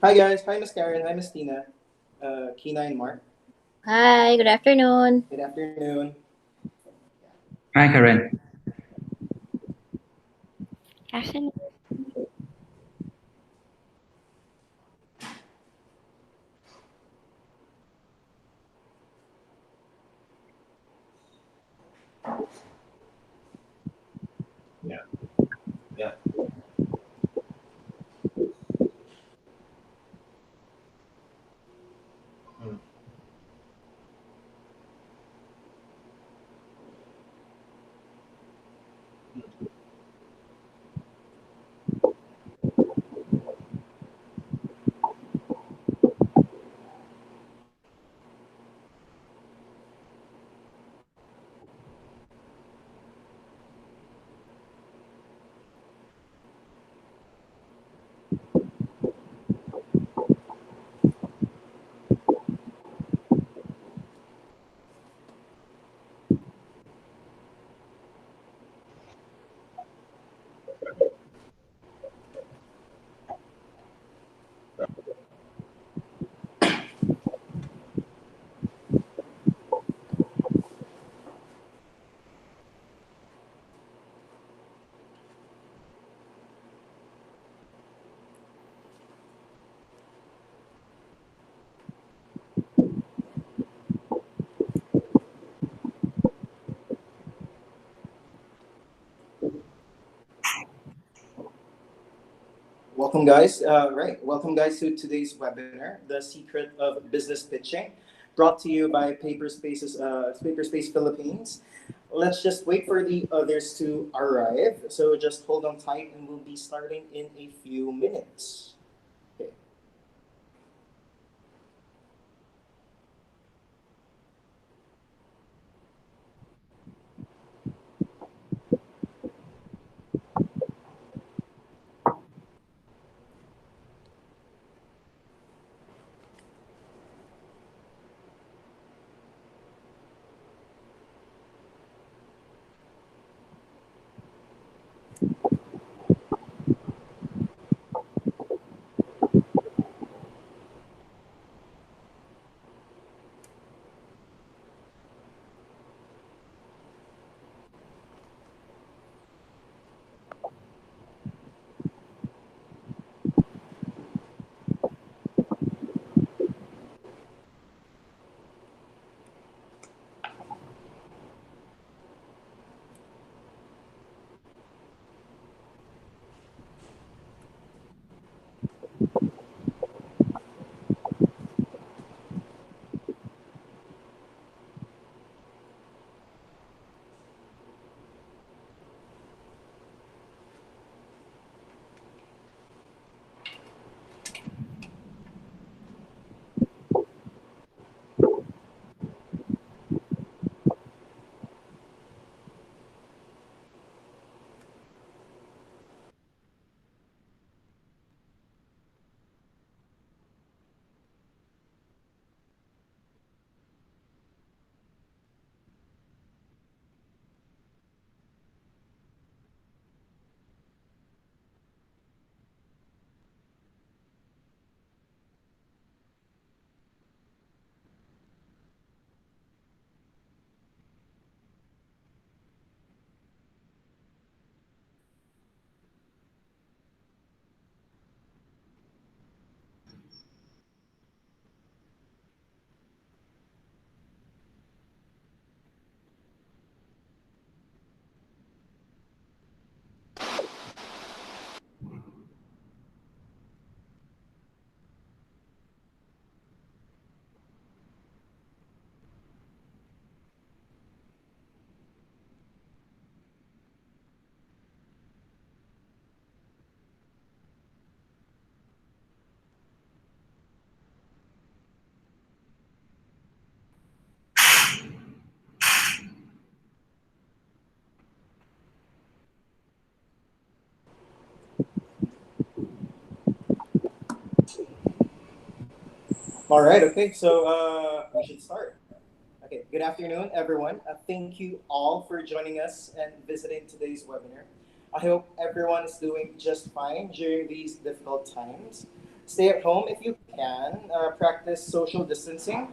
Hi guys, hi Miss Karen, hi Miss Tina, Kina and Mark. Hi, good afternoon. Good afternoon. Hi, Karen. Afternoon. Yeah, yeah. Mm. Welcome guys to today's webinar, The Secret of Business Pitching, brought to you by Paperspace Philippines. Let's just wait for the others to arrive. So just hold on tight, and we'll be starting in a few minutes. Okay. All right. Okay. So we should start. Okay, good afternoon, everyone. Thank you all for joining us and visiting today's webinar. I hope everyone is doing just fine during these difficult times. Stay at home if you can. Practice social distancing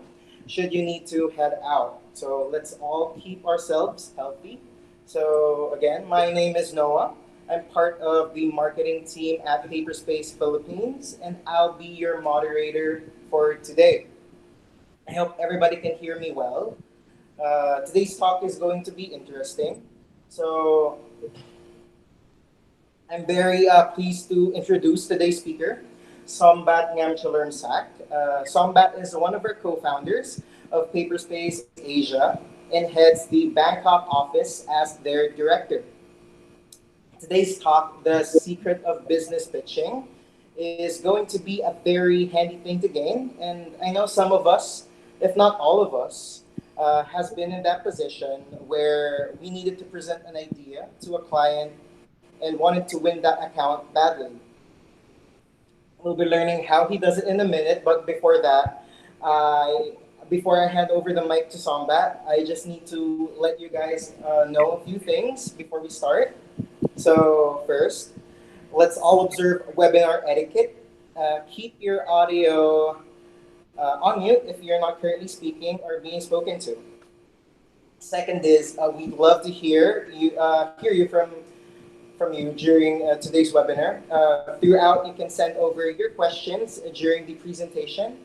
should you need to head out. So let's all keep ourselves healthy. So again, my name is Noah. I'm part of the marketing team at Paperspace Philippines, and I'll be your moderator for today. I hope everybody can hear me well. Today's talk is going to be interesting. So I'm very pleased to introduce today's speaker, Sombat Ngamchalermsak. Sombat is one of our co-founders of Paperspace Asia and heads the Bangkok office as their director. Today's talk, The Secret of Business Pitching, is going to be a very handy thing to gain. And I know some of us, if not all of us, has been in that position where we needed to present an idea to a client and wanted to win that account badly. We'll be learning how he does it in a minute, but before that, before I hand over the mic to Sombat, I just need to let you guys know a few things before we start. So first, let's all observe webinar etiquette. Keep your audio on mute if you're not currently speaking or being spoken to. Second is we'd love to hear you from you during today's webinar. Throughout, you can send over your questions during the presentation,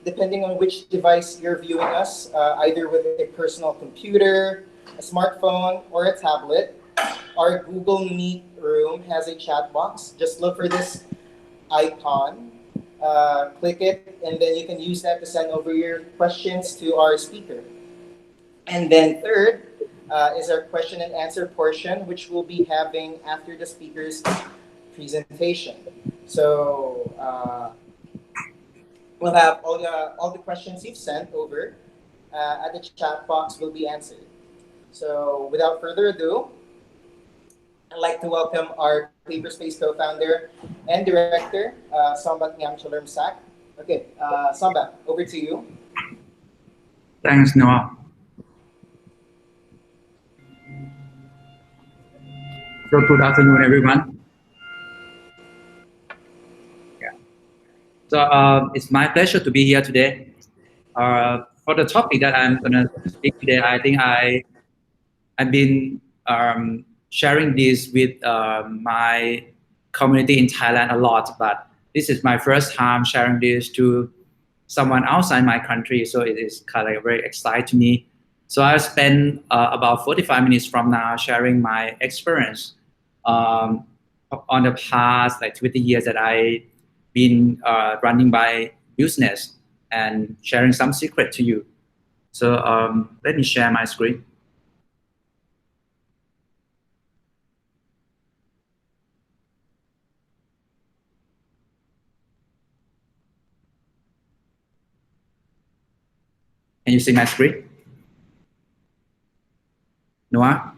depending on which device you're viewing us, either with a personal computer, a smartphone, or a tablet. Our Google Meet room has a chat box. Just look for this icon, click it, and then you can use that to send over your questions to our speaker. And then third, is our question and answer portion, which we'll be having after the speaker's presentation. So we'll have all the questions you've sent over at the chat box will be answered. So without further ado, I'd like to welcome our Paperspace co-founder and director, Sombat Ngamchalermsak. Okay, Sombat, over to you. Thanks, Noah. So good afternoon, everyone. Yeah. So it's my pleasure to be here today. For the topic that I'm gonna speak today, I think I've been sharing this with my community in Thailand a lot, but this is my first time sharing this to someone outside my country, so it is kind of very exciting to me. So I'll spend about 45 minutes from now sharing my experience on the past 20 years that I've been running my business and sharing some secret to you. So let me share my screen. Can you see my screen? Noah?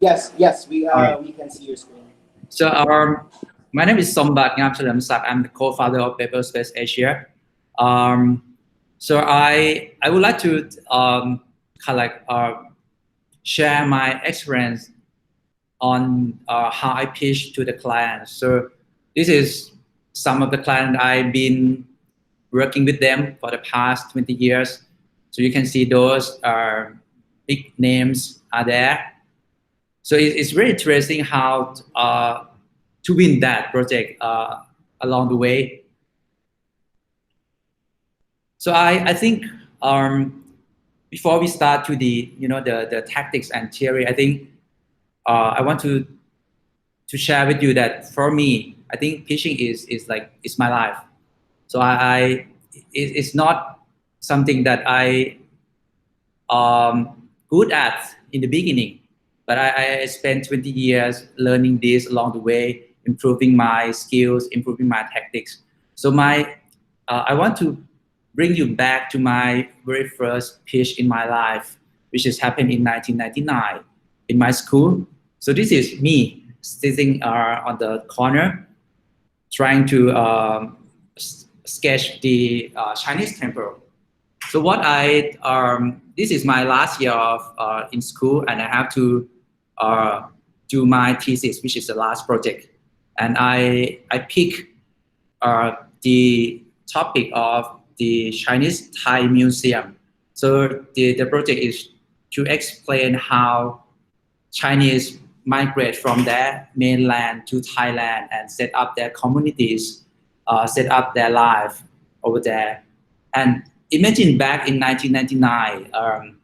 Yes, we can see your screen. So my name is Sombat Ngamchalermsak. I'm the co-founder of Paperspace Asia. So I would like to share my experience on how I pitch to the clients. So this is some of the clients I've been working with them for the past 20 years. So you can see those big names are there. So it's very interesting how to win that project along the way. So I think before we start to the tactics and theory, I think I want to share with you that for me, I think pitching is my life. So it's not something that I good at in the beginning, but I spent 20 years learning this along the way, improving my skills, improving my tactics. So I want to bring you back to my very first pitch in my life, which has happened in 1999 in my school. So this is me sitting on the corner, trying to sketch the Chinese temple. So this is my last year of in school, and I have to do my thesis, which is the last project. And I pick the topic of the Chinese Thai Museum. So the project is to explain how Chinese migrate from their mainland to Thailand and set up their communities, set up their life over there. And imagine back in 1999,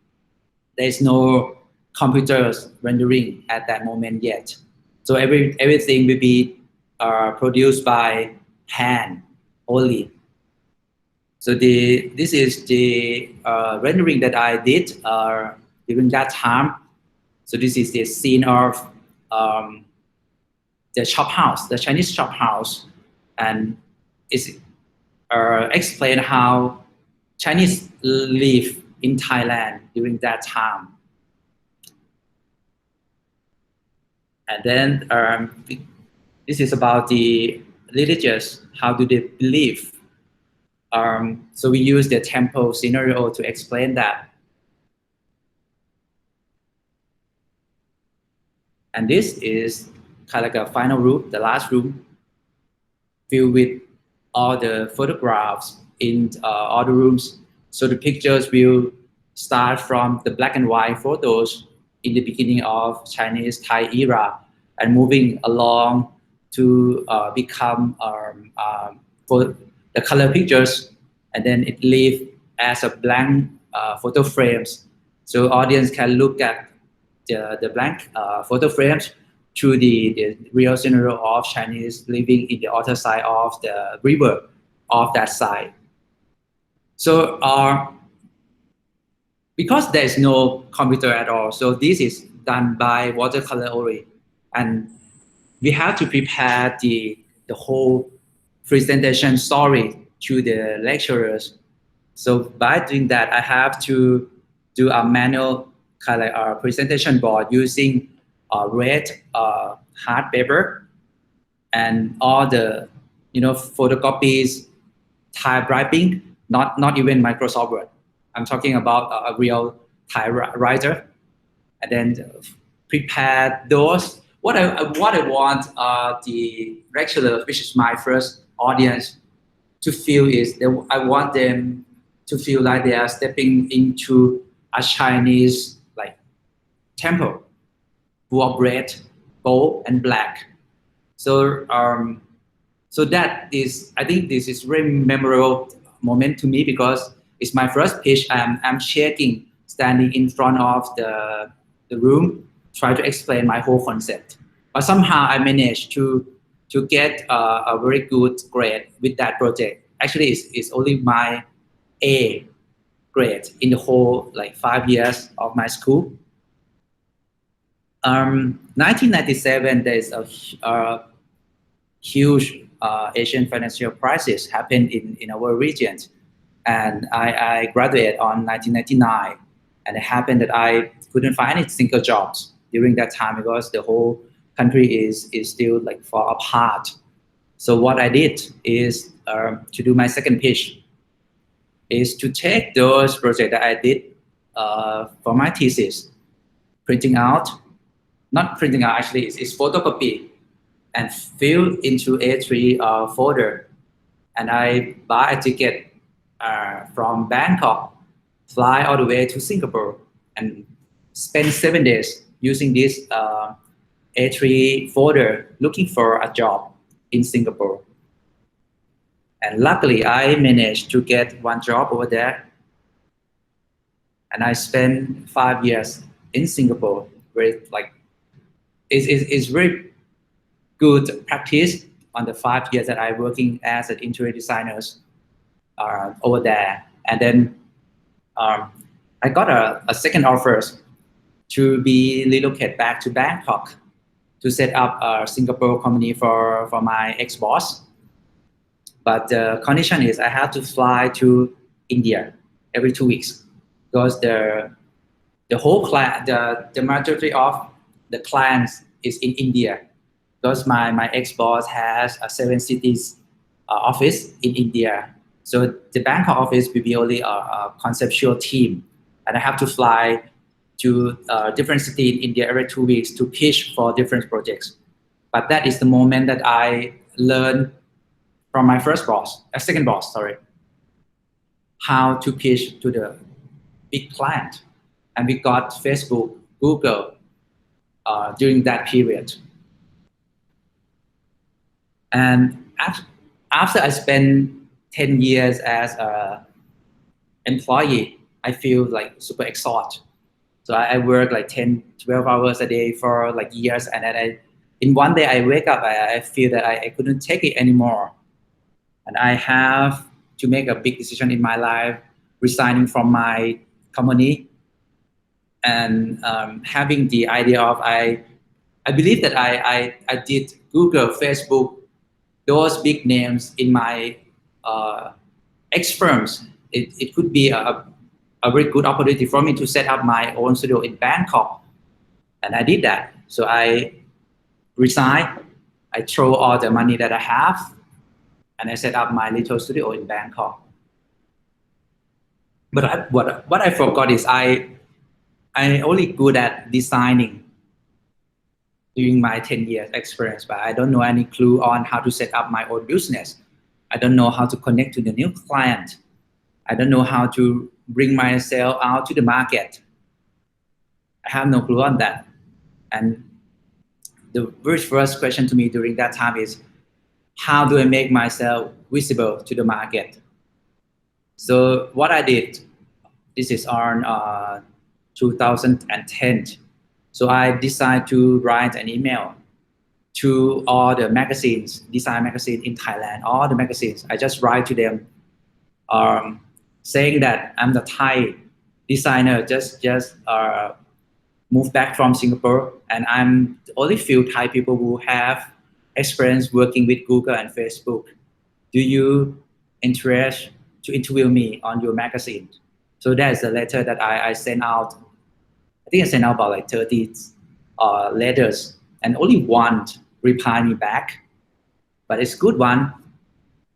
there's no computers rendering at that moment yet. So everything will be produced by hand only. So this is the rendering that I did during that time. So this is the scene of the shop house, the Chinese shop house, and it's explain how Chinese live in Thailand during that time. And then this is about the religious, how do they believe? So we use the temple scenario to explain that. And this is kind of like a final room, the last room, filled with all the photographs in all the rooms. So the pictures will start from the black and white photos in the beginning of Chinese Thai era and moving along to become for the color pictures, and then it leaves as a blank photo frames. So audience can look at the blank photo frames through the real scenario of Chinese living in the other side of the river of that side. So because there is no computer at all, so this is done by watercolor only, and we have to prepare the whole presentation story to the lecturers. So by doing that, I have to do a manual kind of presentation board using red hard paper and all the photocopies, typewriting, not even Microsoft Word. I'm talking about a real typewriter, and then prepare those. What I want the lecturers, which is my first audience, to feel is that I want them to feel like they are stepping into a Chinese temple, full of red, gold, and black. So so that is, I think this is very memorable moment to me because it's my first pitch. I'm shaking, standing in front of the room, try to explain my whole concept. But somehow I managed to get a very good grade with that project. Actually, it's only my A grade in the whole 5 years of my school. 1997, there's a huge Asian financial crisis happened in our region, and I graduated on 1999, and it happened that I couldn't find any single jobs during that time because the whole country is still fall apart. So what I did is to do my second pitch is to take those projects that I did for my thesis, not printing out actually, it's photocopy and fill into A3 folder. And I buy a ticket from Bangkok, fly all the way to Singapore and spend 7 days using this A3 folder looking for a job in Singapore. And luckily I managed to get one job over there. And I spent 5 years in Singapore where it's very good practice on the 5 years that I'm working as an interior designer over there. And then I got a second offer to be relocated back to Bangkok to set up a Singapore company for my ex-boss. But the condition is I have to fly to India every 2 weeks because the whole client, the majority of the clients is in India because my ex-boss has a 7 cities office in India. So the Bangkok office will be only a conceptual team, and I have to fly to different city in India every 2 weeks to pitch for different projects. But that is the moment that I learned from my second boss, sorry, how to pitch to the big client. And we got Facebook, Google during that period. And after I spent 10 years as an employee, I feel like super exhausted. So I work like 10, 12 hours a day for like years. And then in one day I wake up, I feel that I couldn't take it anymore. And I have to make a big decision in my life, resigning from my company and having the idea of I believe that I did Google, Facebook, those big names in my ex-firms. It could be a very good opportunity for me to set up my own studio in Bangkok. And I did that. So I resigned, I throw all the money that I have, and I set up my little studio in Bangkok. But what I forgot is I only good at designing during my 10 years experience, but I don't know any clue on how to set up my own business. I don't know how to connect to the new client. I don't know how to bring myself out to the market. I have no clue on that. And the very first question to me during that time is, how do I make myself visible to the market? So what I did, this is on 2010. So I decided to write an email to all the magazines, design magazine in Thailand, all the magazines. I just write to them saying that I'm the Thai designer, just moved back from Singapore, and I'm the only few Thai people who have experience working with Google and Facebook. Do you interest to interview me on your magazine? So that's the letter that I sent out. I think I sent out about like 30 letters, and only one replied me back, but it's a good one.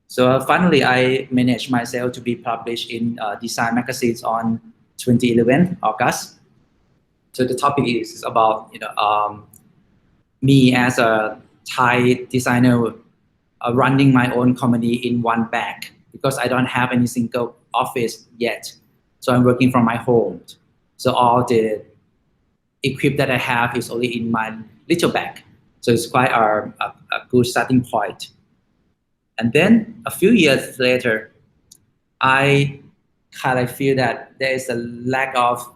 So finally, I managed myself to be published in design magazines on 2011 August. So the topic is about me as a Thai designer running my own company in one bag, because I don't have any single office yet. So I'm working from my home. So all the equipment that I have is only in my little bag. So it's quite a good starting point. And then a few years later, I kind of feel that there is a lack of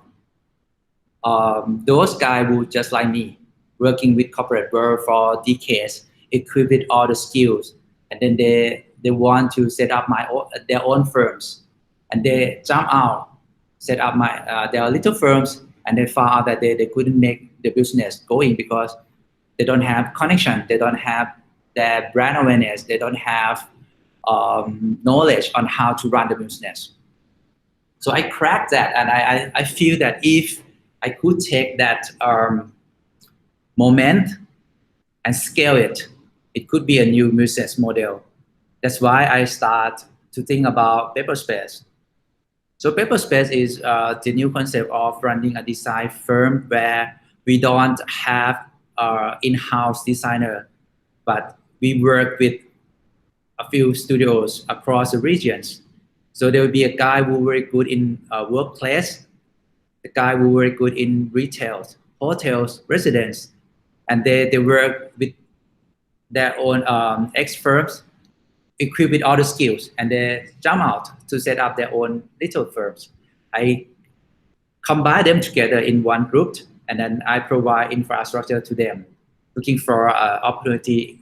those guys who just like me, working with corporate world for decades, equipped with all the skills, and then they want to set up their own firms, and they jump out, set up their little firms, and they found out that they couldn't make the business going because they don't have connection, they don't have their brand awareness, they don't have knowledge on how to run the business. So I cracked that, and I feel that if I could take that moment and scale it, it could be a new business model. That's why I start to think about Paperspace. So Paperspace is the new concept of running a design firm where we don't have in-house designer, but we work with a few studios across the regions. So there will be a guy who very good in workplace, the guy who very good in retail, hotels, residence, and they work with their own ex-firms, equipped with all the skills, and they jump out to set up their own little firms. I combine them together in one group, and then I provide infrastructure to them, looking for opportunity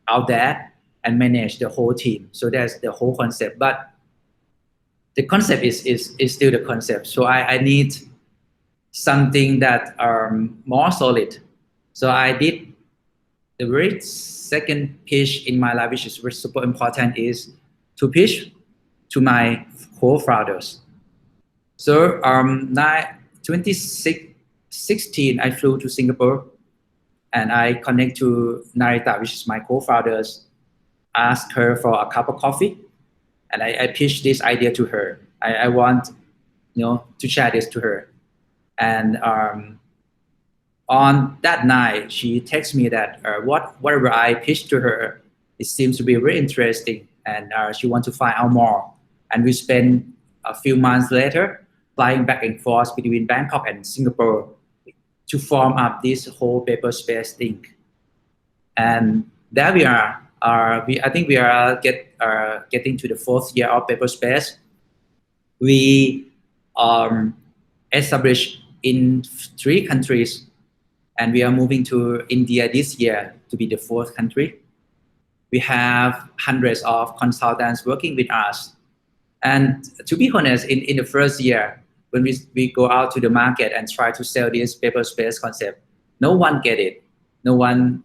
out there and manage the whole team. So that's the whole concept. But the concept is still the concept. So I need something that more solid. So I did the very second pitch in my life, which is super important, is to pitch to my co-founders. So 2016, I flew to Singapore, and I connect to Narita, which is my co-founders, asked her for a cup of coffee, and I pitched this idea to her. I want to share this to her. And on that night, she texted me that whatever I pitched to her, it seems to be very interesting. and she wants to find out more. And we spent a few months later flying back and forth between Bangkok and Singapore to form up this whole paperspace thing. And there we are. I think we are getting to the 4th year of paperspace. We established in 3 countries, and we are moving to India this year to be the 4th country. We have hundreds of consultants working with us. And to be honest, in the first year, when we go out to the market and try to sell this paperspace concept, no one get it. No one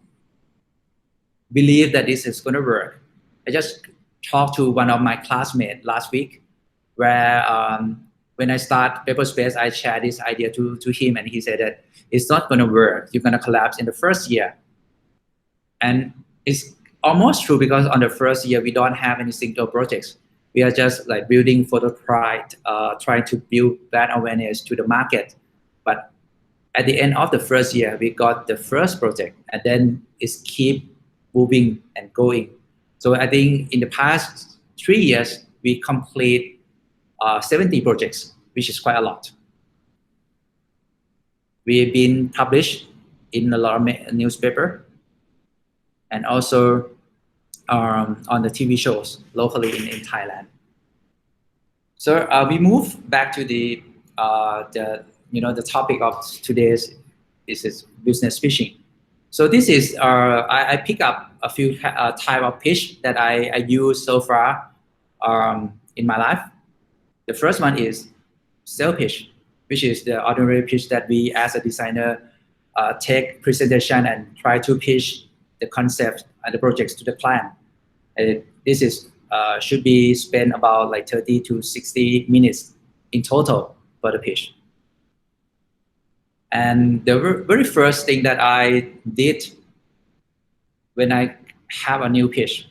believe that this is going to work. I just talked to one of my classmates last week, where when I start paperspace, I shared this idea to him, and he said that it's not going to work. You're going to collapse in the first year. And it's almost true, because on the first year, we don't have any single projects. We are just like building for the pride, trying to build that awareness to the market. But at the end of the first year, we got the first project, and then it's keep moving and going. So I think in the past 3 years, we complete 70 projects, which is quite a lot. We've been published in a lot of newspaper, and also on the TV shows locally in Thailand. So we move back to the topic of today's is business pitching. So this is I pick up a few type of pitch that I use so far in my life. The first one is sales pitch, which is the ordinary pitch that we as a designer take presentation and try to pitch the concept and the projects to the client. This is should be spent about like 30 to 60 minutes in total for the pitch. And the very first thing that I did when I have a new pitch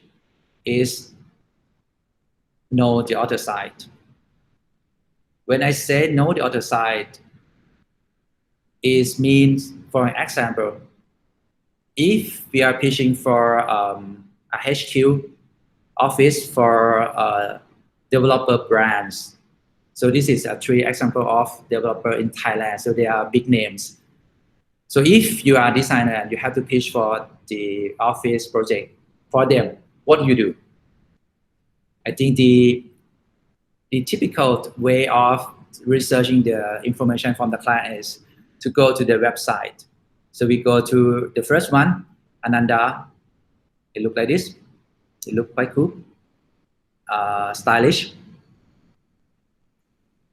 is know the other side. When I say know the other side, it means, for an example, if we are pitching for a HQ office for developer brands. So this is a 3 example of developer in Thailand. So they are big names. So if you are a designer and you have to pitch for the office project for them, what do? I think the typical way of researching the information from the client is to go to the website. So we go to the first one, Ananda. It looks like this. It looks quite cool, stylish.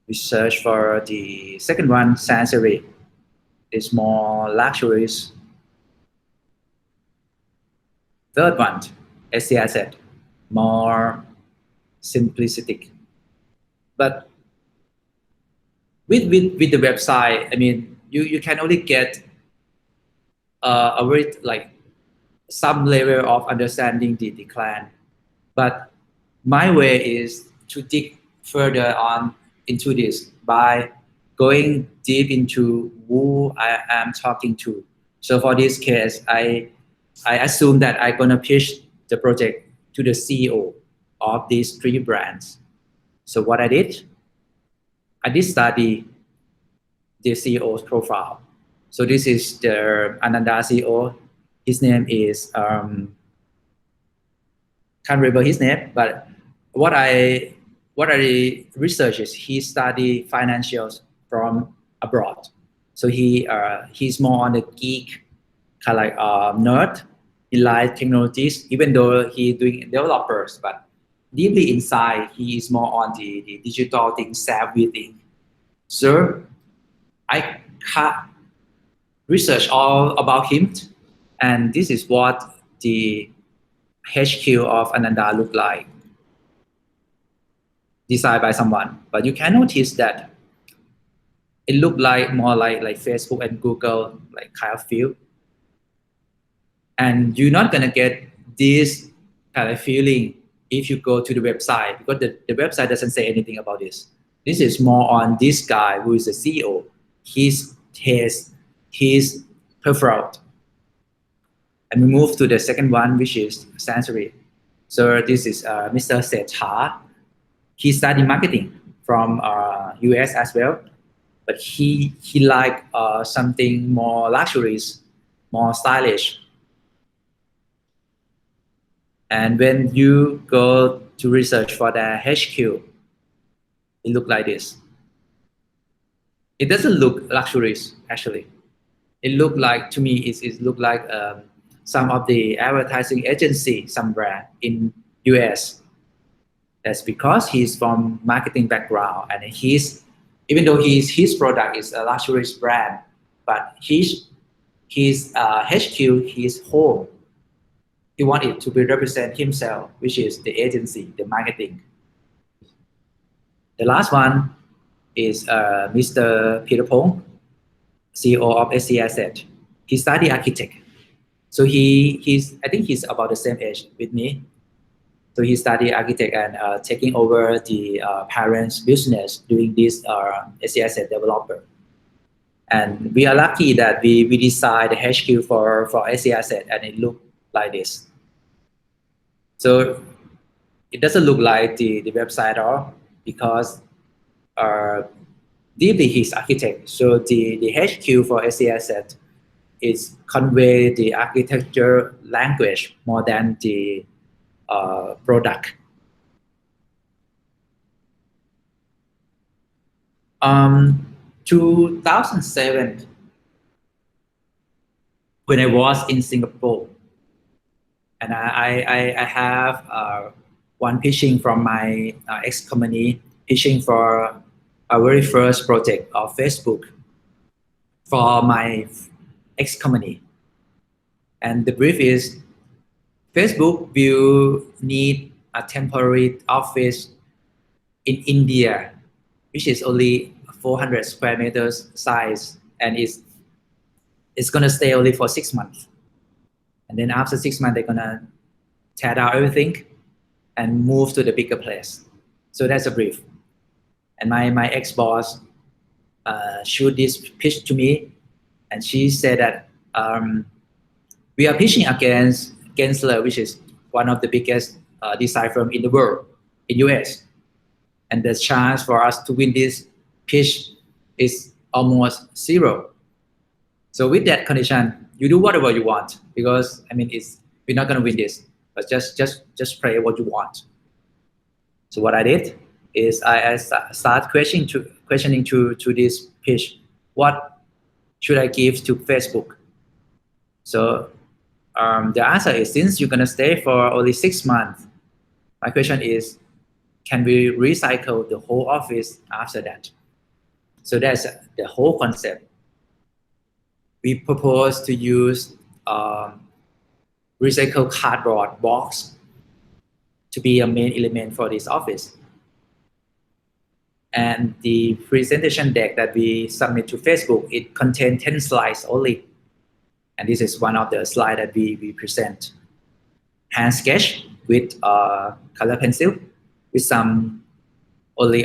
We search for the second one, Sansari. It's more luxurious. Third one, SCSet, more simplistic. But with the website, I mean, you can only get a very like some level of understanding the client. But my way is to dig further on into this by going deep into who I am talking to. So for this case, I assume that I'm gonna pitch the project to the CEO of these 3 brands. So what I did study the CEO's profile. So this is the Ananda CEO. His name is can't remember his name, but what I research is he studied financials from abroad. So he's more on the geek kind of like nerd. He likes technologies, even though he's doing developers, but deeply inside he is more on the digital thing, savvy thing. So I research all about him, and this is what the HQ of Ananda look like, designed by someone. But you can notice that it looked like more like Facebook and Google like kind of feel. And you're not gonna get this kind of feeling if you go to the website, because the website doesn't say anything about this. This is more on this guy who is the CEO, his taste, his preferred. And we move to the second one, which is Sansari. So this is Mr. Setha. He studied marketing from US as well, but he liked something more luxurious, more stylish. And when you go to research for the HQ, it look like this. It doesn't look luxurious actually. It look like, to me, it look like some of the advertising agency, some brand in US. That's because he's from marketing background, and even though his product is a luxurious brand, but his HQ, his home, he wanted to be represent himself, which is the agency, the marketing. The last one is Mr. Peter Pong, CEO of SC Asset. He studied architect. So I think he's about the same age with me. So he studied architect and taking over the parents' business doing this SC Asset developer. And we are lucky that we designed the HQ for SC Asset, and it looked like this. So it doesn't look like the website at all, because deeply he's architect. So the HQ for SC Asset is convey the architecture language more than the product. 2007, when I was in Singapore, and I have one pitching from my ex-company, pitching for a very first project of Facebook for my ex-company. And the brief is, Facebook will need a temporary office in India, which is only 400 square meters size, and it's gonna stay only for 6 months. And then after 6 months, they're gonna tear down everything and move to the bigger place. So that's a brief. And my ex-boss showed this pitch to me, and she said that we are pitching against Gensler, which is one of the biggest design firm in the world, in US. And the chance for us to win this pitch is almost zero. So with that condition, you do whatever you want, because I mean, we're not gonna win this, but just pray what you want. So what I did is I start questioning to this pitch, what should I give to Facebook? So the answer is, since you're gonna stay for only 6 months, my question is, can we recycle the whole office after that? So that's the whole concept. We propose to use recycled cardboard box to be a main element for this office. And the presentation deck that we submit to Facebook, it contains 10 slides only. And this is one of the slides that we present. Hand sketch with color pencil, with some only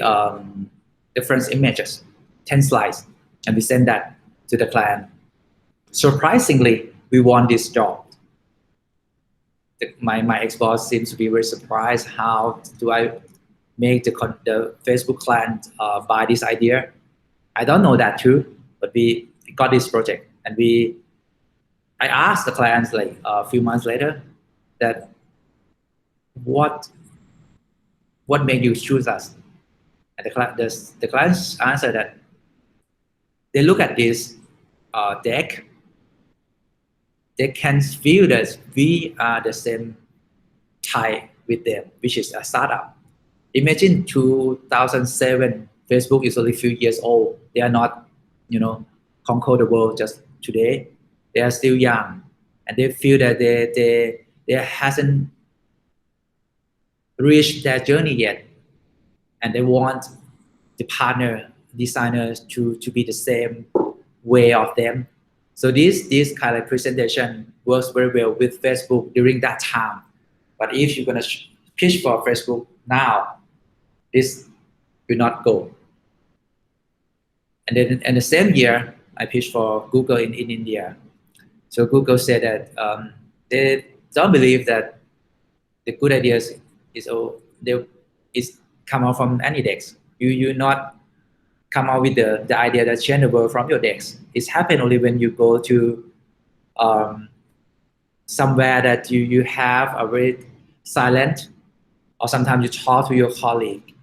different images, 10 slides, and we send that to the client. Surprisingly, we won this job. My ex-boss seems to be very surprised. How do I make the Facebook client buy this idea? I don't know that too, but we got this project, and I asked the clients like a few months later that what made you choose us? And the clients answered that they look at this deck, they can feel that we are the same type with them, which is a startup. Imagine 2007, Facebook is only a few years old. They are not, conquer the world just today. They are still young, and they feel that they hasn't reached their journey yet, and they want the partner designers to be the same way of them. So this kind of presentation works very well with Facebook during that time. But if you're gonna pitch for Facebook now, this will not go. And then in the same year, I pitched for Google in India. So Google said that they don't believe that the good ideas is come out from any decks. You not come out with the idea that change the world from your decks. It's happen only when you go to somewhere that you have a very silent, or sometimes you talk to your colleague,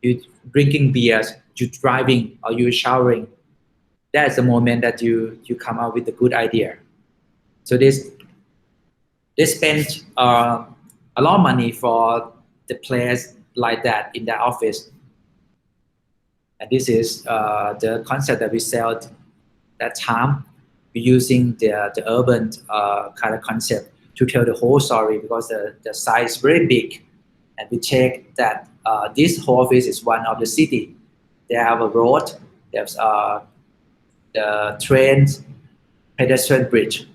you drinking beers, you driving, or you showering. That's the moment that you come out with a good idea. So they spend a lot of money for the players like that in their office. And this is the concept that we sell that time. We're using the urban kind of concept to tell the whole story, because the size is very big. And we take that this whole office is one of the city. They have a road, there's the trains, pedestrian bridge.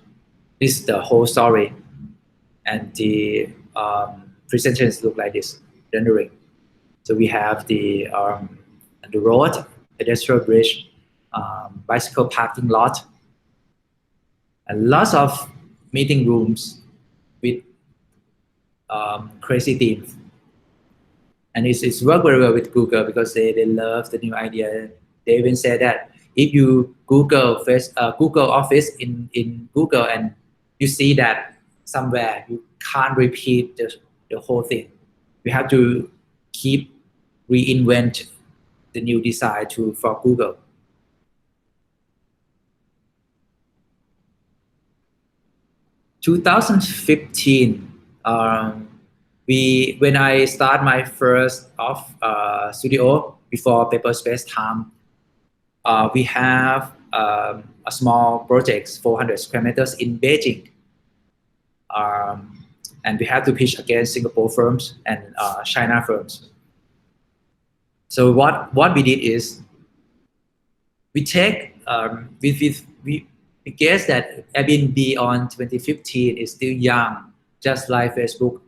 This is the whole story. And the presentations look like this, rendering. So we have the road, pedestrian bridge, bicycle parking lot, and lots of meeting rooms with crazy themes. And it's worked very well with Google, because they love the new idea. They even say that if you Google Google Office in Google and you see that somewhere, you can't repeat the whole thing. You have to keep reinvent the new design for Google. In 2015, when I start my first studio before Paperspace time, we have a small project, 400 square meters in Beijing. And we have to pitch against Singapore firms and China firms. So what we did is we take we guess that Airbnb on 2015 is still young, just like Facebook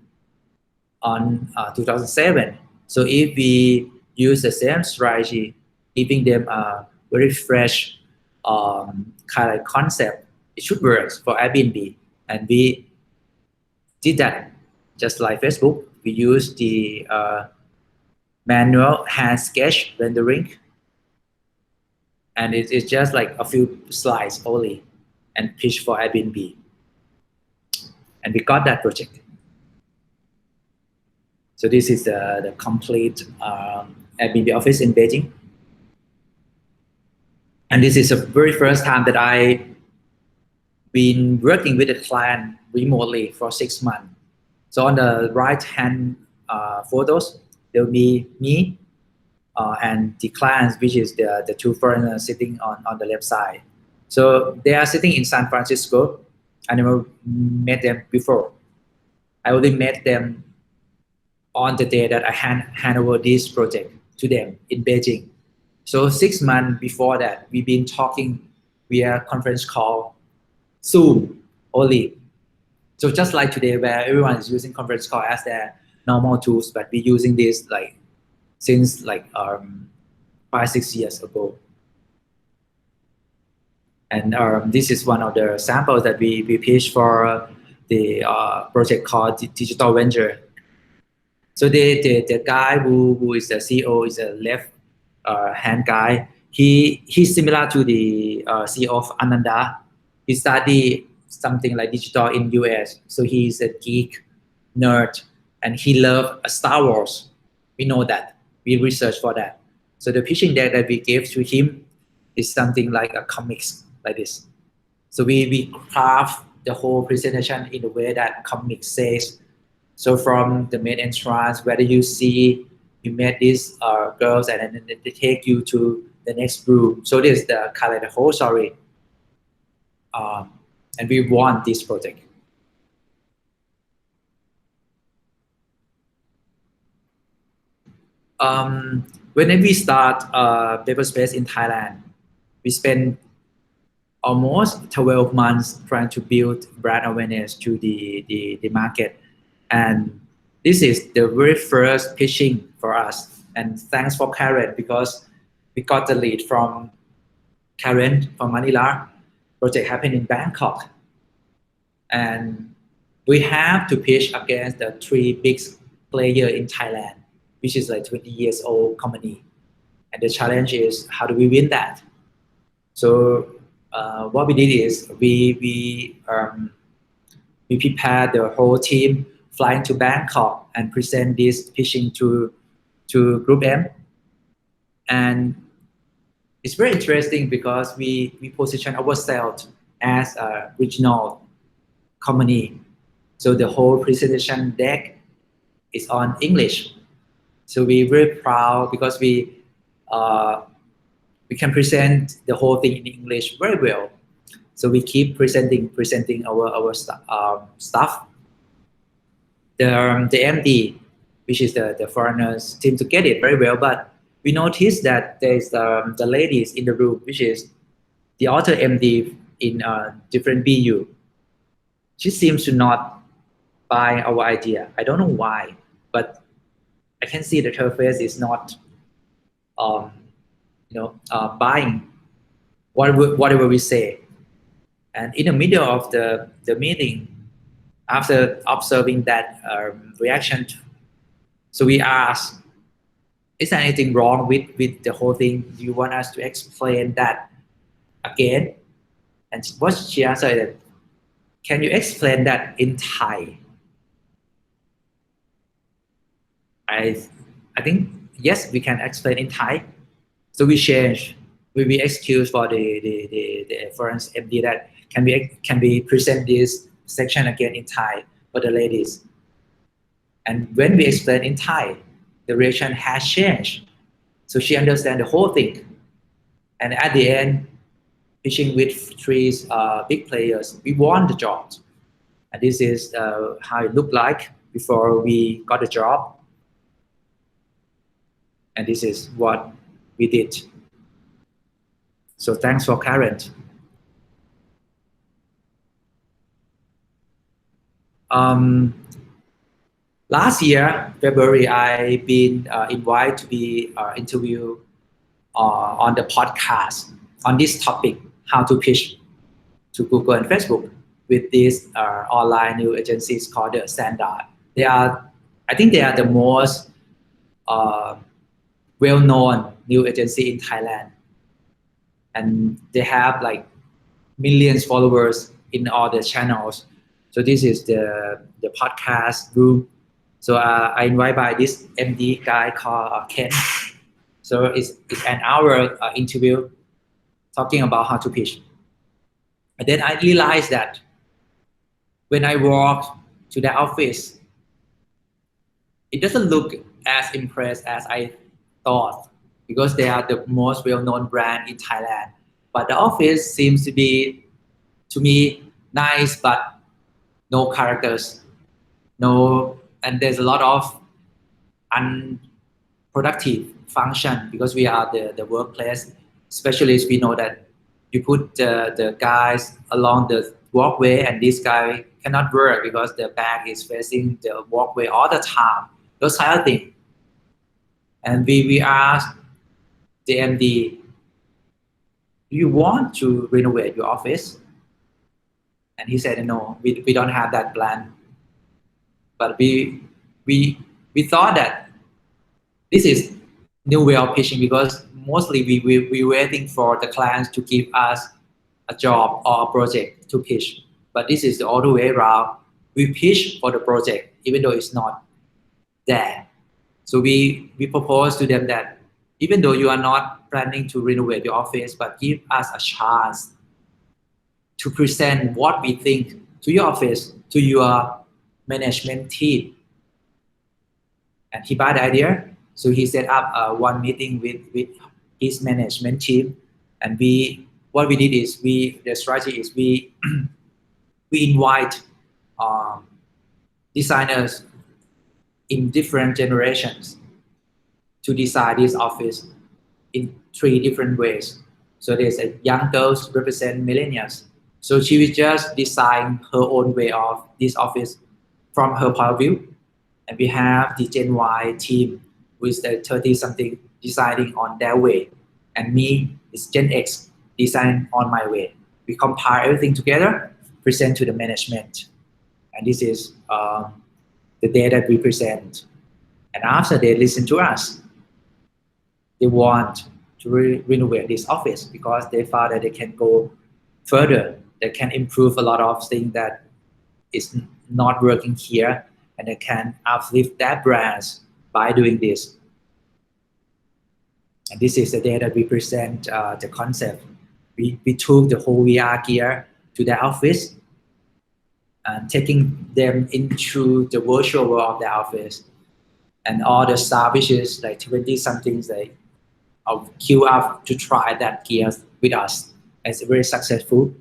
on 2007. So if we use the same strategy, giving them a very fresh kind of concept, it should work for Airbnb. And we did that just like Facebook. We use the manual hand sketch rendering, and it's just like a few slides only, and pitch for Airbnb. And we got that project. So this is the complete Airbnb office in Beijing. And this is the very first time that I been working with a client remotely for 6 months. So on the right hand photos, there will be me and the clients, which is the two foreigners sitting on the left side. So they are sitting in San Francisco. I never met them before. I only met them on the day that I hand over this project to them in Beijing. So 6 months before that, we've been talking via conference call, Zoom only. So just like today, where everyone is using conference call as their normal tools, but we're using this since 5-6 years ago. And this is one of the samples that we pitched for the project called Digital Venture. So the guy who is the CEO is a left hand guy. He's similar to the CEO of Ananda. He studied something like digital in US. So he's a geek, nerd, and he loves Star Wars. We know that. We researched for that. So the pitching deck that we gave to him is something like a comics like this. So we craft the whole presentation in a way that comics says. So from the main entrance, whether you met these girls and then they take you to the next room. So this is the kind of the whole story. And we won this project. When we start Paperspace in Thailand, we spent almost 12 months trying to build brand awareness to the market. And this is the very first pitching for us. And thanks for Karen, because we got the lead from Karen from Manila. Project happened in Bangkok. And we have to pitch against the three big player in Thailand, which is like 20 years old company. And the challenge is how do we win that? So what we did is we prepared the whole team flying to Bangkok and present this pitching to Group M. And it's very interesting because we position ourselves as a regional company. So the whole presentation deck is on English. So we're very proud because we can present the whole thing in English very well. So we keep presenting our stuff. The MD, which is the foreigners, seem to get it very well, but we noticed that there's the ladies in the room, which is the other MD in different BU. She seems to not buy our idea. I don't know why, but I can see that her face is not, buying whatever we say. And in the middle of the meeting, after observing that reaction, so we asked, is there anything wrong with the whole thing? Do you want us to explain that again? And what she answered, can you explain that in Thai? I think, yes, we can explain in Thai. So we change, we excuse for the foreign MD that can we present this section again in Thai for the ladies. And when we explain in Thai, the reaction has changed. So she understands the whole thing. And at the end, pitching with three big players, we won the job. And this is how it looked like before we got the job. And this is what we did. So thanks for Karen. Last year, February, I've been invited to be interviewed on the podcast on this topic, how to pitch to Google and Facebook with these online new agencies called the Standard. I think they are the most well-known new agency in Thailand. And they have like millions followers in all the channels. So this is the podcast room. So I invite by this MD guy called Ken. So it's an hour interview talking about how to pitch. And then I realized that when I walk to the office, it doesn't look as impressed as I thought because they are the most well-known brand in Thailand. But the office seems to be, to me, nice, but no characters, and there's a lot of unproductive function because we are the workplace specialists. We know that you put the guys along the walkway and this guy cannot work because the back is facing the walkway all the time, those kind of things. And we asked the MD, do you want to renovate your office? And he said, no, we don't have that plan. But we thought that this is new way of pitching because mostly we waiting for the clients to give us a job or a project to pitch. But this is the other way around. We pitch for the project even though it's not there. So we propose to them that even though you are not planning to renovate your office, but give us a chance to present what we think to your office, to your management team. And he bought the idea. So he set up one meeting with his management team. And what we did is the strategy is we invite designers in different generations to design this office in 3 different ways. So there's a young girls represent millennials. So she will just design her own way of this office from her point of view. And we have the Gen Y team with the 30-something designing on their way. And me is Gen X design on my way. We compile everything together, present to the management. And this is the day that we present. And after they listen to us, they want to renovate this office because they found that they can go further. They can improve a lot of things that is not working here, and they can uplift their brands by doing this. And this is the day that we present the concept. We took the whole VR gear to their office and taking them into the virtual world of their office. And all the staff, which is like 20 something, they queue up to try that gear with us. It's very successful.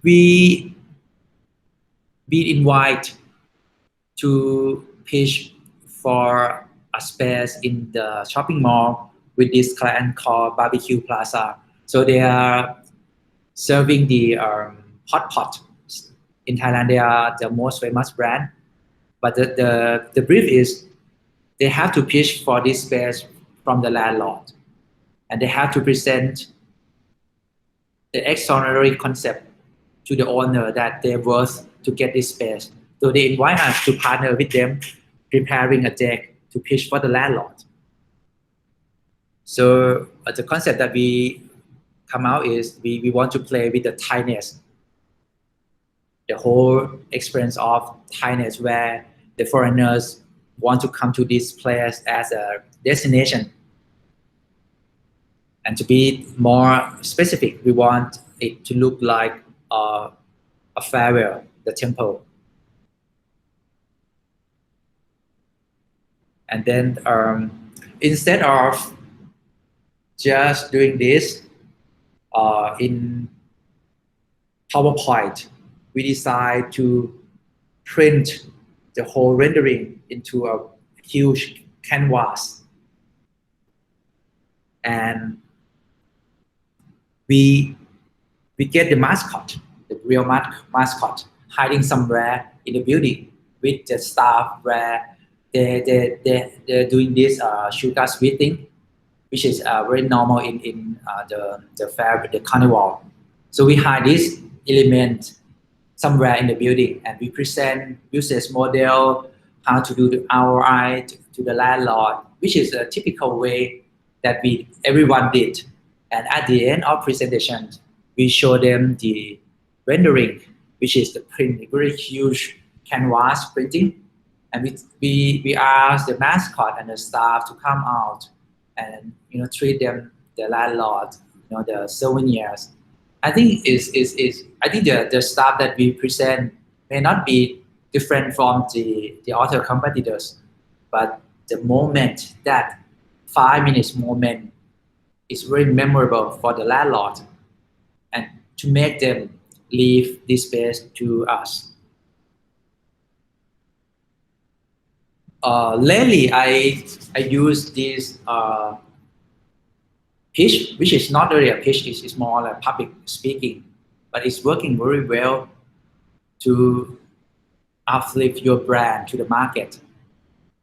We invite to pitch for a space in the shopping mall with this client called Barbecue Plaza. So they are serving the hot pot. In Thailand, they are the most famous brand. But the brief is they have to pitch for this space from the landlord. And they have to present the extraordinary concept to the owner that they're worth to get this space. So they invite us to partner with them, preparing a deck to pitch for the landlord. So the concept that we come out is we want to play with the Thainess, the whole experience of Thainess, where the foreigners want to come to this place as a destination. And to be more specific, we want it to look like a farewell, the temple. And then instead of just doing this in PowerPoint, we decide to print the whole rendering into a huge canvas. And we get the mascot, the real mascot, hiding somewhere in the building with the staff where they're doing this sugar sweet thing, which is very normal in the fair, the carnival. So we hide this element somewhere in the building, and we present business model, how to do the ROI to the landlord, which is a typical way that everyone did. And at the end of presentation, we show them the rendering, which is the print, very huge canvas printing. And we ask the mascot and the staff to come out and treat them, the landlord, the souvenirs. I think the stuff that we present may not be different from the other competitors, but the moment, that 5 minutes moment, is very memorable for the landlord, and to make them leave this space to us. Lately, I use this pitch, which is not really a pitch, it's more like public speaking, but it's working very well to uplift your brand to the market.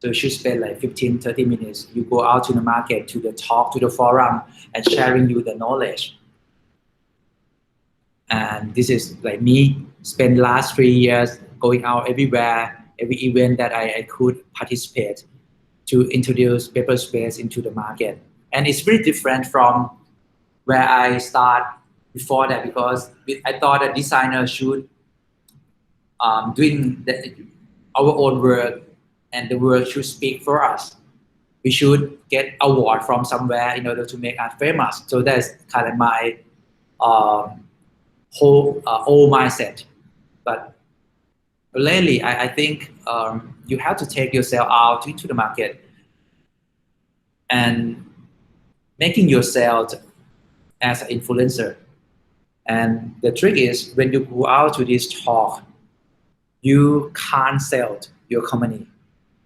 So you should spend like 15-30 minutes. You go out to the market, to the talk, to the forum, and sharing you the knowledge. And this is like me, spend last 3 years going out everywhere, every event that I could participate to introduce Paperspace into the market. And it's very different from where I start before that, because I thought that designers should doing our own work, and the work should speak for us. We should get award from somewhere in order to make us famous. So that's kind of my whole old mindset. But lately, I think you have to take yourself out into the market and making yourself as an influencer. And the trick is, when you go out to this talk, you can't sell your company.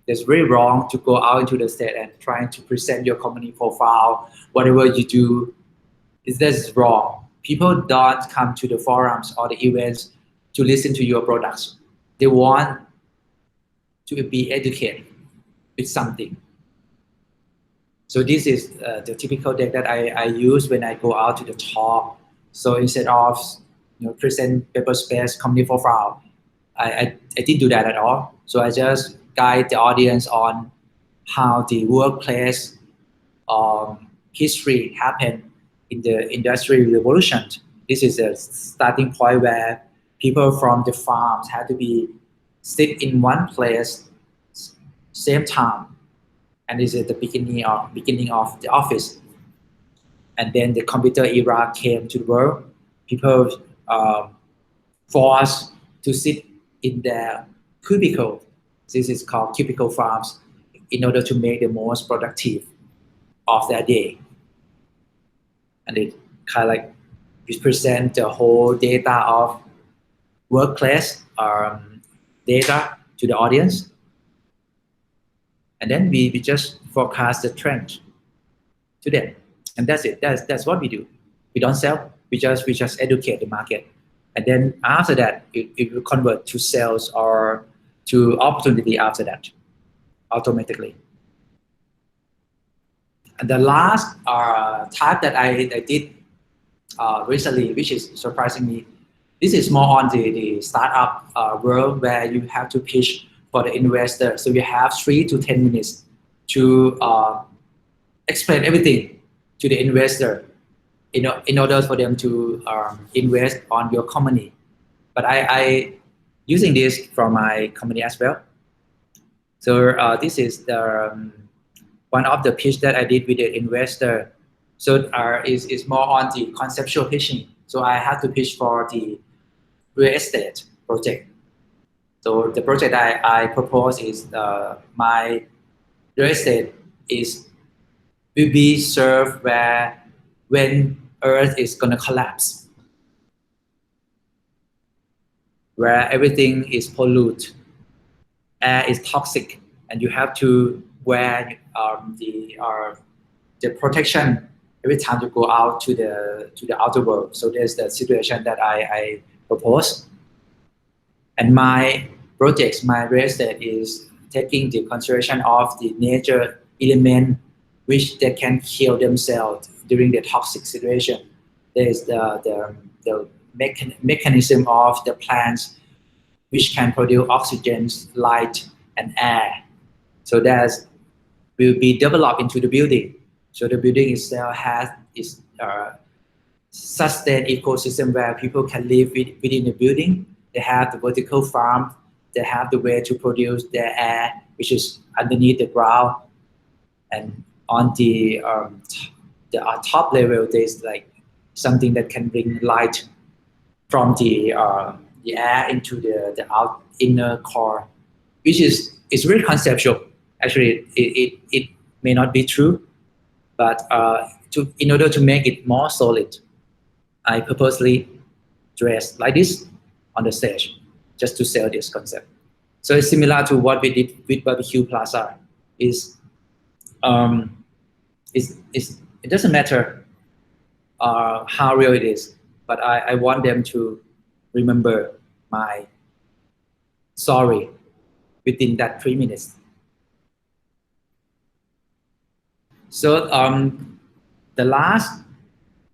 It's very wrong to go out into the stage and trying to present your company profile, whatever you do. That's wrong. People don't come to the forums or the events to listen to your products. They want to be educated with something. So this is the typical deck that I use when I go out to the talk. So instead of present Paperspace company profile, I didn't do that at all. So I just guide the audience on how the workplace history happened in the industrial revolution. This is a starting point where people from the farms had to be sit in one place same time, and this is the beginning of the office. And then the computer era came to the world. People forced to sit in their cubicle. This is called cubicle farms in order to make the most productive of their day. And it kind of like represent the whole data of workplace data to the audience. And then we just forecast the trend to them. And that's it. That's what we do. We don't sell. We just educate the market. And then after that, it will convert to sales or to opportunity after that, automatically. And the last type that I did recently, which is surprising me, this is more on the startup world where you have to pitch for the investor. So you have 3 to 10 minutes to explain everything to the investor in order for them to invest on your company. But I using this for my company as well. So this is the one of the pitch that I did with the investor. So is more on the conceptual pitching. So I had to pitch for the real estate project. So the project I propose is my real estate will be served where when Earth is gonna collapse, where everything is polluted, air is toxic, and you have to wear the protection every time you go out to the outer world. So there's the situation that I propose. And my projects, my real estate is taking the consideration of the nature element which they can kill themselves during the toxic situation. There's the mechanism of the plants which can produce oxygen, light, and air. So that will be developed into the building. So the building itself has its sustained ecosystem where people can live within the building. They have the vertical farm. They have the way to produce their air, which is underneath the ground. And on the top level, there's like something that can bring light from the air into the inner core, which is very conceptual. Actually, it may not be true, but in order to make it more solid, I purposely dress like this on the stage just to sell this concept. So it's similar to what we did with Barbecue Plaza. It doesn't matter how real it is, but I want them to remember my story within that 3 minutes. So the last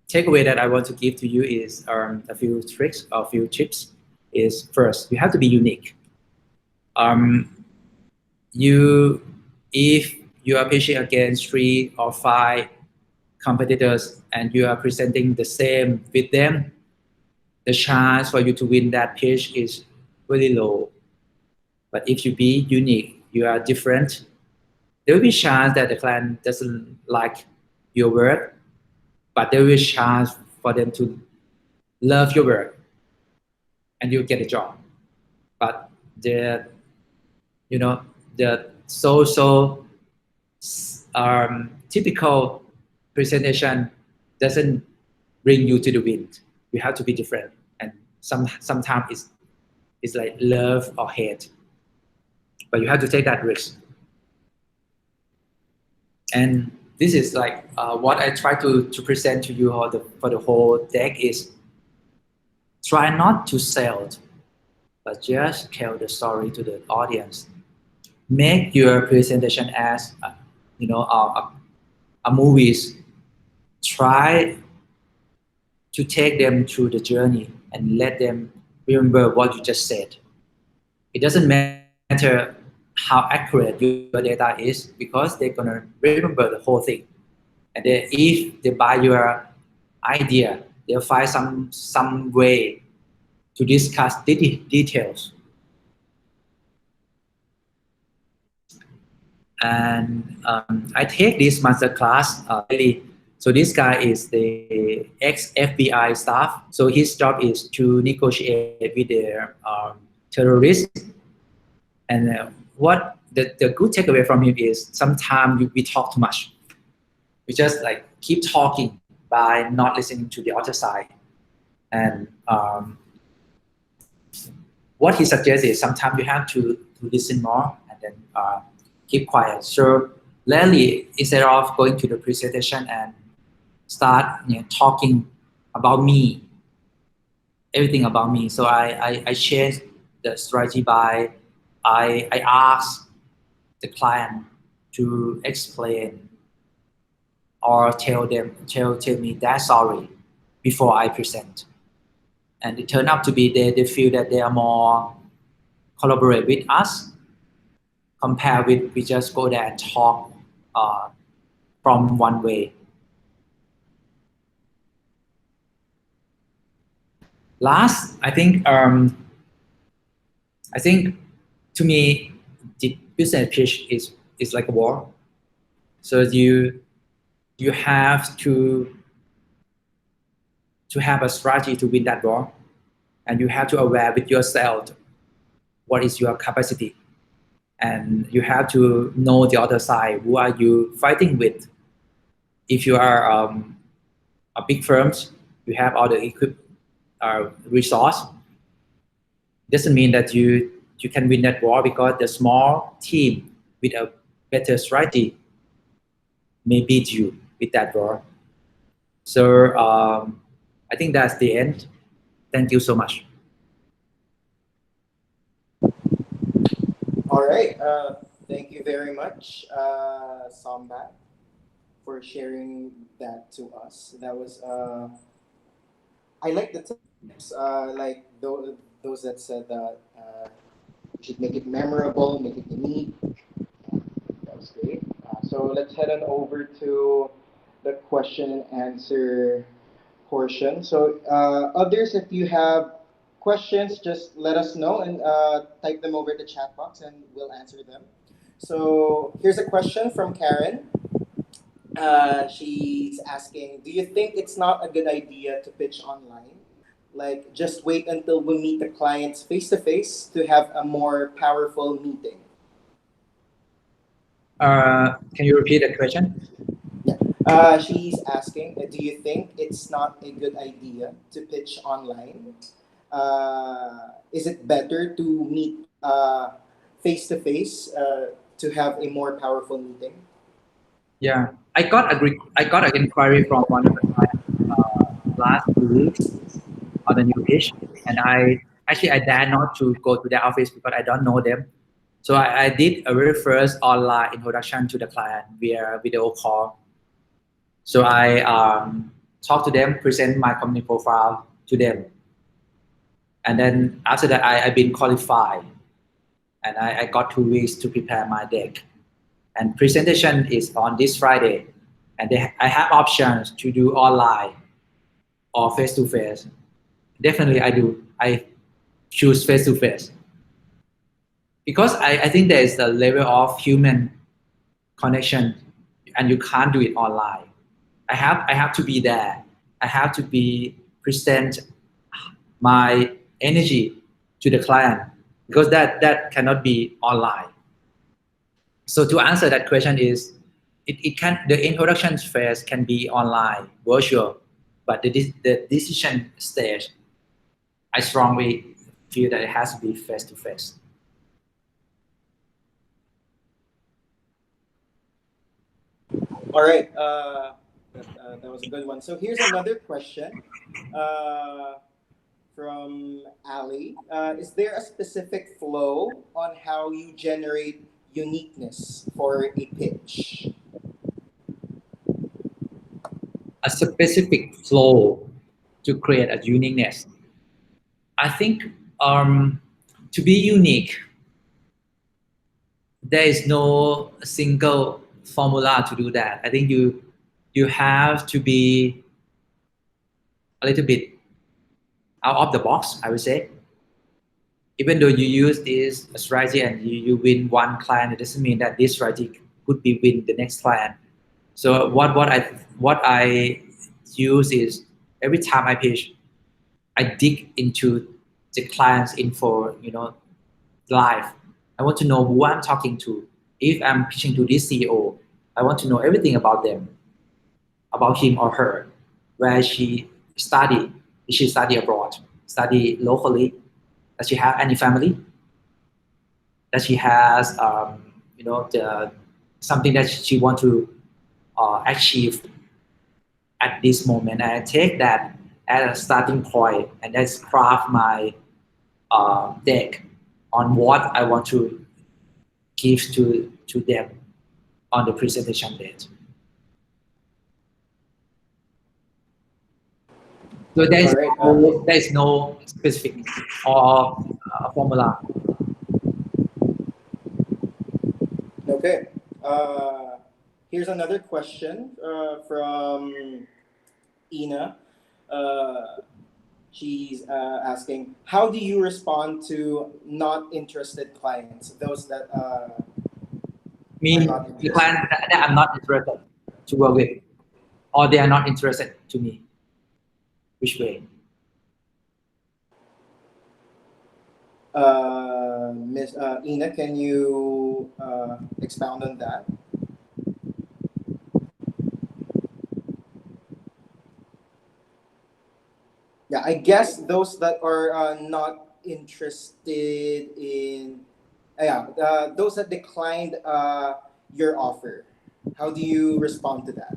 takeaway that I want to give to you is a few tricks, a few tips. Is first, you have to be unique. If you are pitching against 3 or 5 competitors and you are presenting the same with them, the chance for you to win that pitch is really low. But if you be unique, you are different, there will be a chance that the client doesn't like your work, but there will be a chance for them to love your work and you get a job. But the so typical presentation doesn't bring you to the win. You have to be different, and sometimes it's like love or hate, but you have to take that risk. And this is like what I try to present to you for the whole deck is try not to sell it, but just tell the story to the audience. Make your presentation as movies, try to take them through the journey and let them remember what you just said. It doesn't matter how accurate your data is because they're gonna remember the whole thing. And if they buy your idea, they'll find some way to discuss details. And I take this master class daily. So this guy is the ex-FBI staff. So his job is to negotiate with the terrorists. And what the good takeaway from him is sometimes we talk too much. We just like keep talking by not listening to the other side. And what he suggests is sometimes you have to listen more and then keep quiet. So rarely, instead of going to the presentation and start talking about me, everything about me. So I changed the strategy by I ask the client to explain or tell me their story before I present. And it turned out to be they feel that they are more collaborate with us compared with we just go there and talk from one way. Last, I think to me the business pitch is like a war. So you have to have a strategy to win that war, and you have to aware with yourself what is your capacity, and you have to know the other side. Who are you fighting with? If you are a big firms, you have all the resource. Doesn't mean that you can win that war because the small team with a better strategy may beat you with that war. So I think that's the end. Thank you so much. All right. Thank you very much, Sombat, for sharing that to us. That was I like the tips. Like those that said that you should make it memorable, make it unique. That was great. So let's head on over to the question and answer portion. So others, if you have questions, just let us know and type them over the chat box and we'll answer them. So here's a question from Karen. She's asking, do you think it's not a good idea to pitch online? Like, just wait until we meet the clients face to face to have a more powerful meeting. Can you repeat the question? She's asking, do you think it's not a good idea to pitch online? Is it better to meet face to face to have a more powerful meeting? Yeah, I got an inquiry from one of the clients last week on a new pitch, and I dare not to go to their office because I don't know them. So I did a very first online introduction to the client via video call. So I talk to them, present my company profile to them, and then after that I've been qualified, and I got 2 weeks to prepare my deck. And presentation is on this Friday, and I have options to do online or face to face. Definitely, I do. I choose face to face because I think there is a level of human connection, and you can't do it online. I have to be there. I have to be present my energy to the client because that cannot be online. So to answer that question is, the introduction phase can be online, virtual, but the decision stage, I strongly feel that it has to be face to face. All right, that was a good one. So here's another question from Ali. Is there a specific flow on how you generate uniqueness for a pitch? a specific flow to create a uniqueness. I think to be unique, there is no single formula to do that. I think you have to be a little bit out of the box, I would say. Even though you use this strategy and you win one client, it doesn't mean that this strategy could be win the next client. So what I use is every time I pitch, I dig into the client's info, live. I want to know who I'm talking to. If I'm pitching to this CEO, I want to know everything about them, about him or her, where she study, did she study abroad, study locally, does she have any family, that she has, something that she want to achieve at this moment. And I take that as a starting point and let's craft my deck on what I want to give to them on the presentation date. So there is no specific or formula. Okay. Here's another question from Ina. She's asking, how do you respond to not interested clients? Those that Mean the client that I'm not interested to work with, or they are not interested to me. Which way? Miss Ina, can you expound on that? Yeah, I guess those that are not interested in, those that declined your offer. How do you respond to that?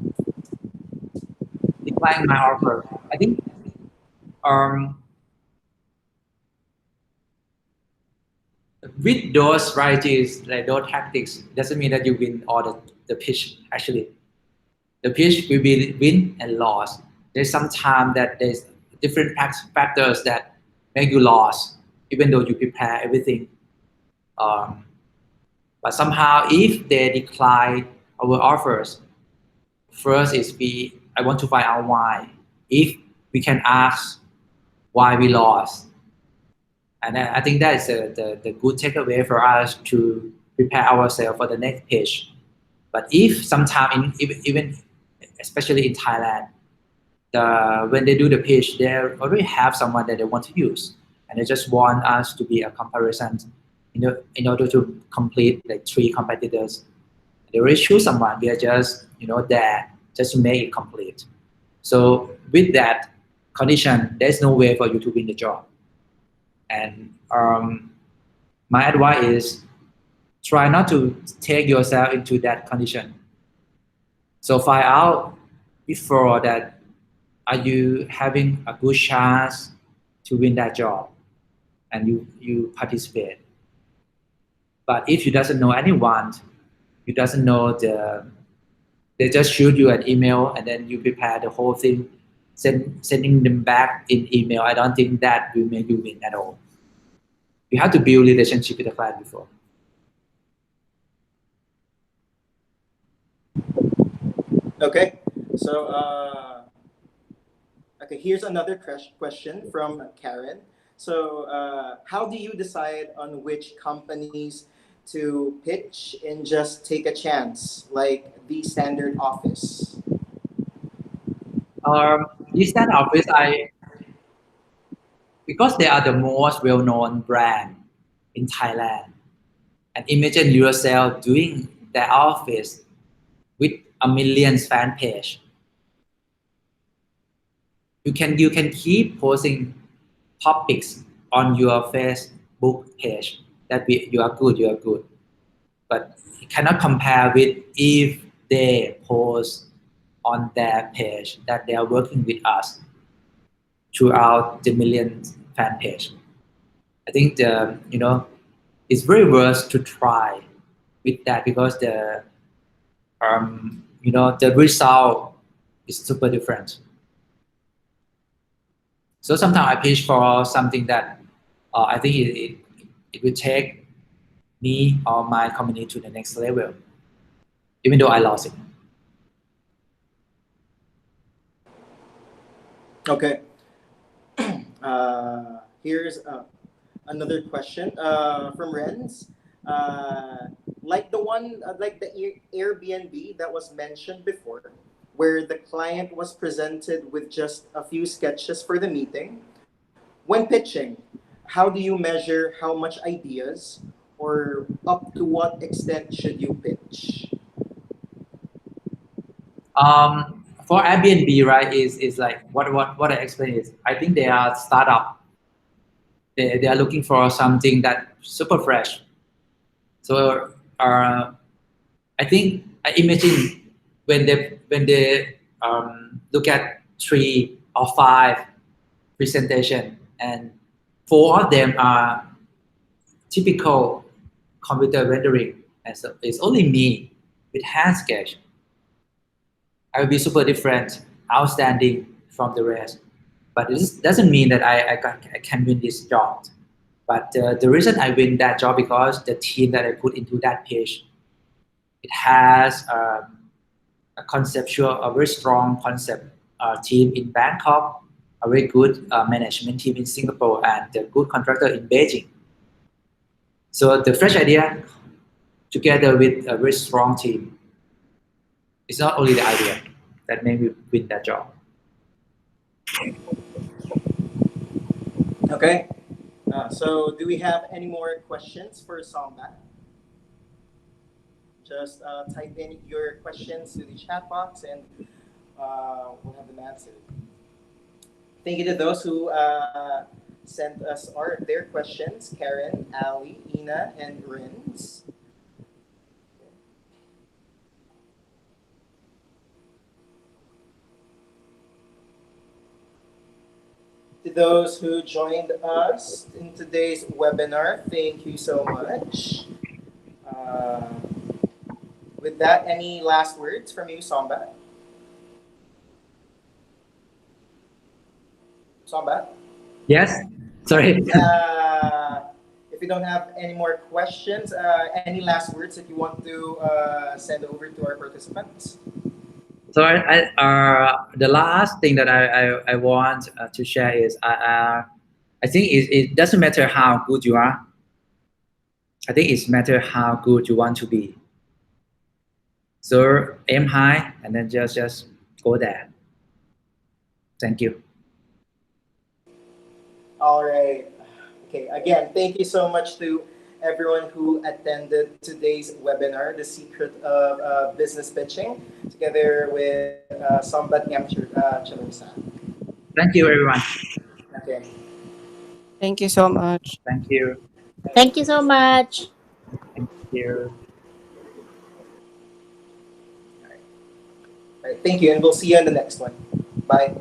Decline my offer. I think with those strategies, like those tactics, doesn't mean that you win all the pitch. Actually, the pitch will be win and loss. There's some time that there's different factors that make you lost, even though you prepare everything. But somehow, if they decline our offers, first is I want to find out why. If we can ask why we lost, and I think that is the good takeaway for us to prepare ourselves for the next pitch. But if sometime even especially in Thailand, when they do the pitch, they already have someone that they want to use, and they just want us to be a comparison in order to complete like 3 competitors. They already choose someone. We are just there just to make it complete. So with that condition, there's no way for you to win the job. And my advice is try not to take yourself into that condition. So find out before that, are you having a good chance to win that job, and you participate. But if you doesn't know anyone, you doesn't know they just shoot you an email and then you prepare the whole thing, sending them back in email. I don't think that will make you win at all. You have to build relationship with the client before. Okay, so here's another question from Karen. So how do you decide on which companies to pitch and just take a chance, like the Standard Office? The Standard Office, because they are the most well-known brand in Thailand, and imagine yourself doing their office with 1 million fan page. You can keep posting topics on your Facebook page that you are good, but you cannot compare with if they post on their page that they are working with us throughout the million fan page. I think it's very worth to try with that, because the result is super different. So sometimes I pitch for something that I think it will take me or my company to the next level, even though I lost it. Okay. Here's another question from Renz. Like the one, like the Airbnb that was mentioned before, where the client was presented with just a few sketches for the meeting. When pitching, how do you measure how much ideas or up to what extent should you pitch? For Airbnb, right, is like what I explained is I think they are startup. They are looking for something that super fresh. So I think I imagine when they look at 3 or 5 presentation and 4 of them are typical computer rendering, and so it's only me with hand sketch. I will be super different, outstanding from the rest. But this doesn't mean that I can win this job. But the reason I win that job because the team that I put into that page, it has a conceptual, a very strong concept team in Bangkok, a very good management team in Singapore, and a good contractor in Beijing. So the fresh idea together with a very strong team, it's not only the idea that made me win that job. Okay. So do we have any more questions for Sombat? Just type in your questions to the chat box and we'll have them answered. Thank you to those who sent us their questions: Karen, Ali, Ina, and Rins. To those who joined us in today's webinar, thank you so much. With that, any last words from you, Sombat? Sombat? Yes. Sorry. If you don't have any more questions, any last words that you want to send over to our participants? So the last thing that I want to share is I think it doesn't matter how good you are. I think it's matter how good you want to be. So aim high and then just go there. Thank you. All right. Okay. Again, thank you so much to everyone who attended today's webinar, The Secret of Business Pitching, together with Sambat Chalusa. Thank you, everyone. Okay. Thank you so much. Thank you. Thank you so much. Thank you. All right. Thank you, and we'll see you in the next one. Bye.